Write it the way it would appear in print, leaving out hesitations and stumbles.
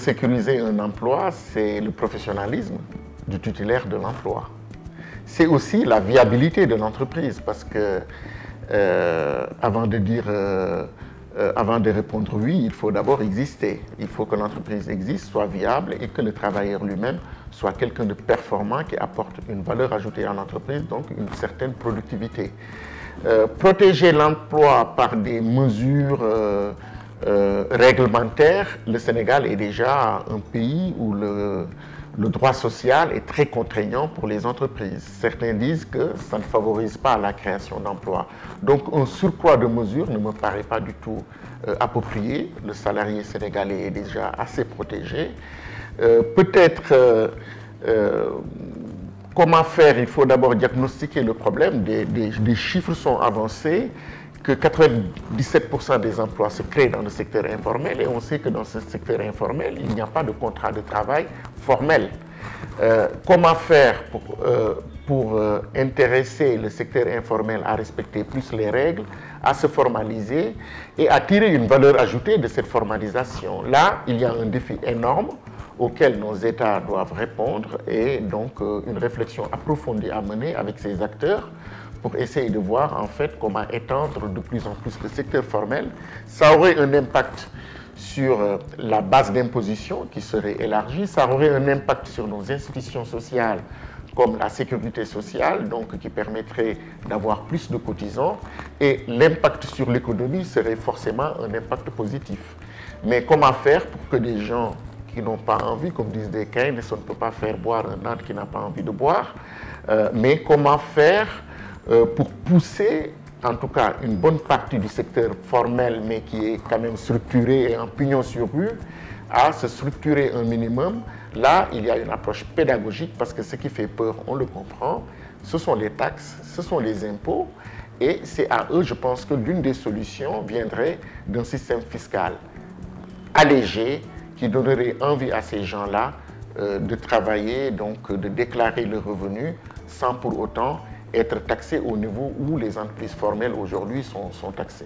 sécuriser un emploi, c'est le professionnalisme du titulaire de l'emploi. C'est aussi la viabilité de l'entreprise, parce que avant de répondre oui, il faut d'abord exister. Il faut que l'entreprise existe, soit viable et que le travailleur lui-même soit quelqu'un de performant qui apporte une valeur ajoutée à l'entreprise, donc une certaine productivité. Protéger l'emploi par des mesures réglementaires, le Sénégal est déjà un pays où le droit social est très contraignant pour les entreprises. Certains disent que ça ne favorise pas la création d'emplois. Donc un surcroît de mesures ne me paraît pas du tout approprié. Le salarié sénégalais est déjà assez protégé. Peut-être comment faire? Il faut d'abord diagnostiquer le problème. Des chiffres sont avancés, que 97% des emplois se créent dans le secteur informel, et on sait que dans ce secteur informel, il n'y a pas de contrat de travail formel. Comment faire pour intéresser le secteur informel à respecter plus les règles, à se formaliser et à tirer une valeur ajoutée de cette formalisation? Là, il y a un défi énorme auquel nos États doivent répondre, et donc une réflexion approfondie à mener avec ces acteurs pour essayer de voir en fait comment étendre de plus en plus le secteur formel. Ça aurait un impact sur la base d'imposition qui serait élargie, ça aurait un impact sur nos institutions sociales comme la sécurité sociale, donc qui permettrait d'avoir plus de cotisants, et l'impact sur l'économie serait forcément un impact positif. Mais comment faire pour que des gens qui n'ont pas envie, comme disent des Keynes, on ne peut pas faire boire un âne qui n'a pas envie de boire, mais comment faire pour pousser, en tout cas, une bonne partie du secteur formel, mais qui est quand même structuré et en pignon sur rue, à se structurer un minimum. Là, il y a une approche pédagogique, parce que ce qui fait peur, on le comprend, ce sont les taxes, ce sont les impôts, et c'est à eux, je pense, que l'une des solutions viendrait d'un système fiscal allégé, qui donnerait envie à ces gens-là de travailler, donc de déclarer leurs revenus, sans pour autant être taxés au niveau où les entreprises formelles aujourd'hui sont taxées.